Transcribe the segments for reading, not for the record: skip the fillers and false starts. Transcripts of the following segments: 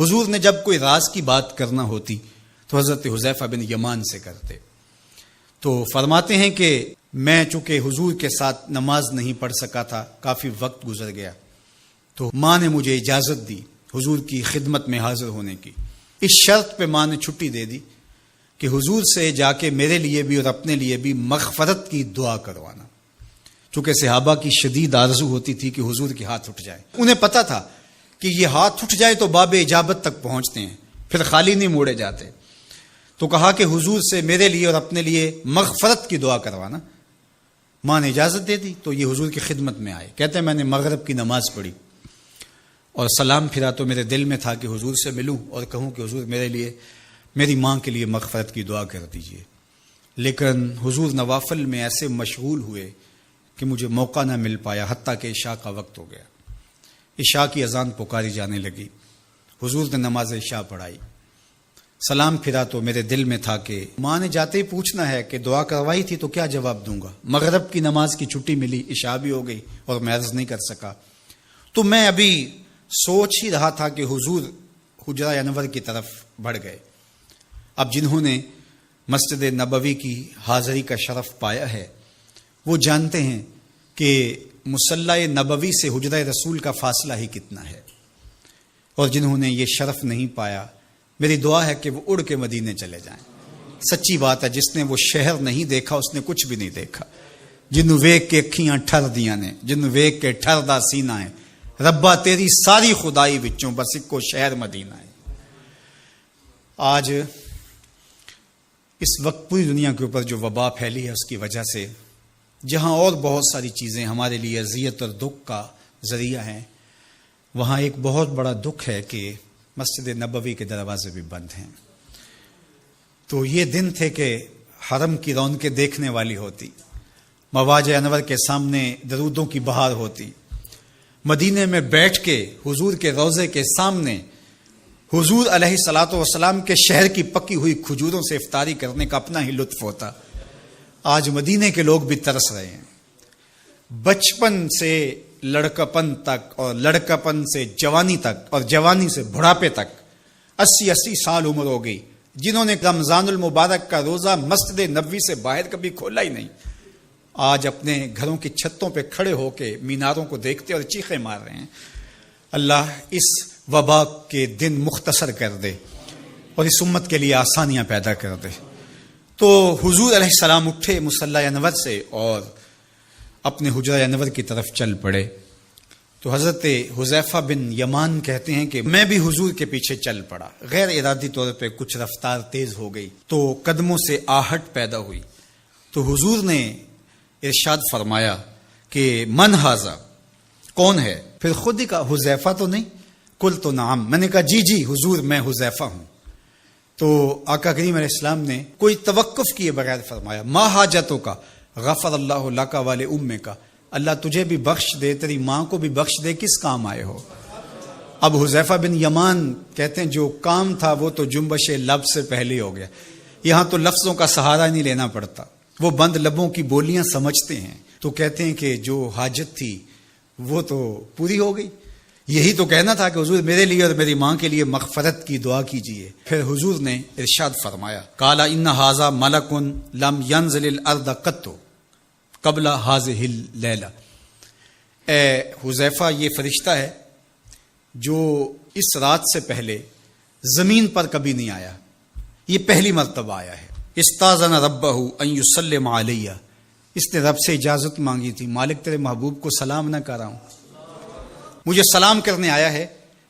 حضور نے جب کوئی راز کی بات کرنا ہوتی تو حضرت حذیفہ بن یمان سے کرتے. تو فرماتے ہیں کہ میں چونکہ حضور کے ساتھ نماز نہیں پڑھ سکا تھا، کافی وقت گزر گیا، تو ماں نے مجھے اجازت دی حضور کی خدمت میں حاضر ہونے کی. اس شرط پہ ماں نے چھٹی دے دی کہ حضور سے جا کے میرے لیے بھی اور اپنے لیے بھی مغفرت کی دعا کروانا. چونکہ صحابہ کی شدید آرزو ہوتی تھی کہ حضور کے ہاتھ اٹھ جائے. انہیں پتا تھا کہ یہ ہاتھ اٹھ جائے تو باب اجابت تک پہنچتے ہیں، پھر خالی نہیں موڑے جاتے. تو کہا کہ حضور سے میرے لیے اور اپنے لیے مغفرت کی دعا کروانا. ماں نے اجازت دے دی تو یہ حضور کی خدمت میں آئے. کہتے ہیں میں نے مغرب کی نماز پڑھی اور سلام پھرا تو میرے دل میں تھا کہ حضور سے ملوں اور کہوں کہ حضور میرے لیے، میری ماں کے لیے مغفرت کی دعا کر دیجئے. لیکن حضور نوافل میں ایسے مشغول ہوئے کہ مجھے موقع نہ مل پایا، حتیٰ کہ عشاء کا وقت ہو گیا. عشاء کی اذان پکاری جانے لگی. حضور نے نماز عشاء پڑھائی، سلام پھرا تو میرے دل میں تھا کہ ماں نے جاتے ہی پوچھنا ہے کہ دعا کروائی تھی تو کیا جواب دوں گا. مغرب کی نماز کی چھٹی ملی، عشاء بھی ہو گئی اور میں عرض نہیں کر سکا. تو میں ابھی سوچ ہی رہا تھا کہ حضور حجرہ انور کی طرف بڑھ گئے. اب جنہوں نے مسجد نبوی کی حاضری کا شرف پایا ہے وہ جانتے ہیں کہ مصلی نبوی سے حجرہ رسول کا فاصلہ ہی کتنا ہے. اور جنہوں نے یہ شرف نہیں پایا، میری دعا ہے کہ وہ اڑ کے مدینے چلے جائیں. سچی بات ہے، جس نے وہ شہر نہیں دیکھا اس نے کچھ بھی نہیں دیکھا. جنہوں ویک کے اکھیاں ٹھر دیاں نے، جنہوں ویک کے ٹھر دا سینہ ہے، ربا تیری ساری خدائی وچوں بس ایک کو شہر مدینہ ہے. آج اس وقت پوری دنیا کے اوپر جو وبا پھیلی ہے اس کی وجہ سے جہاں اور بہت ساری چیزیں ہمارے لیے اذیت اور دکھ کا ذریعہ ہیں، وہاں ایک بہت بڑا دکھ ہے کہ مسجد نبوی کے دروازے بھی بند ہیں. تو یہ دن تھے کہ حرم کی رونقیں دیکھنے والی ہوتی، مواج انور کے سامنے درودوں کی بہار ہوتی، مدینے میں بیٹھ کے حضور کے روضے کے سامنے حضور علیہ الصلاۃ والسلام کے شہر کی پکی ہوئی کھجوروں سے افطاری کرنے کا اپنا ہی لطف ہوتا. آج مدینے کے لوگ بھی ترس رہے ہیں. بچپن سے لڑکپن تک اور لڑکپن سے جوانی تک اور جوانی سے بڑھاپے تک 80 سال عمر ہو گئی، جنہوں نے رمضان المبارک کا روزہ مسجد نبوی سے باہر کبھی کھولا ہی نہیں، آج اپنے گھروں کی چھتوں پہ کھڑے ہو کے میناروں کو دیکھتے اور چیخیں مار رہے ہیں. اللہ اس وبا کے دن مختصر کر دے اور اس امت کے لیے آسانیاں پیدا کر دے. تو حضور علیہ السلام اٹھے مصلی انور سے اور اپنے حجرہ انور کی طرف چل پڑے. تو حضرت حذیفہ بن یمان کہتے ہیں کہ میں بھی حضور کے پیچھے چل پڑا. غیر ارادی طور پہ کچھ رفتار تیز ہو گئی تو قدموں سے آہٹ پیدا ہوئی. تو حضور نے ارشاد فرمایا کہ من ھذا، کون ہے؟ پھر خود ہی کہا حذیفہ تو نہیں؟ قلت نعم، میں نے کہا جی جی حضور میں حذیفہ ہوں. تو آقا کریم علیہ السلام نے کوئی توقف کیے بغیر فرمایا ما حاجتوں کا غفر اللہ لک والے امے کا، اللہ تجھے بھی بخش دے، تیری ماں کو بھی بخش دے، کس کام آئے ہو؟ اب حذیفہ بن یمان کہتے ہیں جو کام تھا وہ تو جنبش لب سے پہلے ہو گیا. یہاں تو لفظوں کا سہارا نہیں لینا پڑتا، وہ بند لبوں کی بولیاں سمجھتے ہیں. تو کہتے ہیں کہ جو حاجت تھی وہ تو پوری ہو گئی. یہی تو کہنا تھا کہ حضور میرے لیے اور میری ماں کے لیے مغفرت کی دعا کیجیے. پھر حضور نے ارشاد فرمایا قال ان ھذا ملک لم ينزل الارض قط قبل هذه الليلہ، اے حذیفہ یہ فرشتہ ہے جو اس رات سے پہلے زمین پر کبھی نہیں آیا، یہ پہلی مرتبہ آیا ہے. استاذن ربہ ان یسلم علیہ، اس نے رب سے اجازت مانگی تھی، مالک تیرے محبوب کو سلام نہ کر رہا ہوں، مجھے سلام کرنے آیا ہے.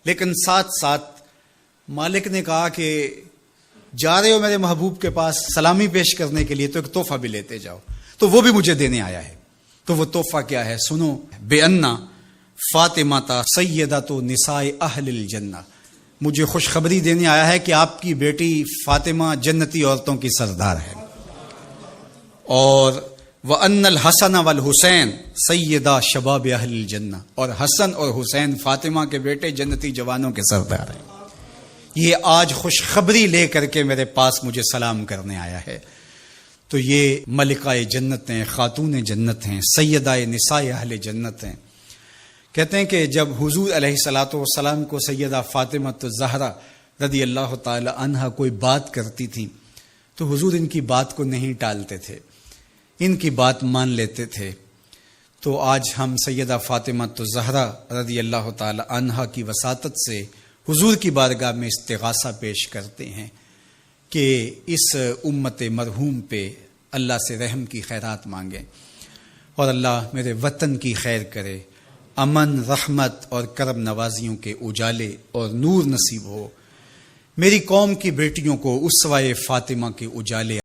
لیکن ساتھ ساتھ مالک نے کہا کہ جا رہے ہو میرے محبوب کے پاس سلامی پیش کرنے کے لیے تو ایک تحفہ بھی لیتے جاؤ، تو وہ بھی مجھے دینے آیا ہے. تو وہ تحفہ کیا ہے سنو، بے انا فاطمہ سیدۃ نساء اہل الجنہ، مجھے خوشخبری دینے آیا ہے کہ آپ کی بیٹی فاطمہ جنتی عورتوں کی سردار ہے. اور وَأَنَّ الْحَسَنَ وَالْحُسَيْنَ سَيِّدَا شَبَابِ أَهْلِ الْجَنَّةِ، اور حسن اور حسین فاطمہ کے بیٹے جنتی جوانوں کے سردار ہیں. یہ آج خوشخبری لے کر کے میرے پاس مجھے سلام کرنے آیا ہے. تو یہ ملکہ جنت ہیں، خاتون جنت ہیں، سیدہ نساء اہل جنت ہیں. کہتے ہیں کہ جب حضور علیہ الصلاۃ والسلام کو سیدہ فاطمہ الزہرا رضی اللہ تعالی عنہا کوئی بات کرتی تھی تو حضور ان کی بات کو نہیں ٹالتے تھے، ان کی بات مان لیتے تھے۔ تو آج ہم سیدہ فاطمہ الزہرا رضی اللہ تعالی عنہا کی وساطت سے حضور کی بارگاہ میں استغاثہ پیش کرتے ہیں کہ اس امت مرحوم پہ اللہ سے رحم کی خیرات مانگیں اور اللہ میرے وطن کی خیر کرے، امن، رحمت اور کرم نوازیوں کے اجالے اور نور نصیب ہو، میری قوم کی بیٹیوں کو اسوہ فاطمہ کے اجالے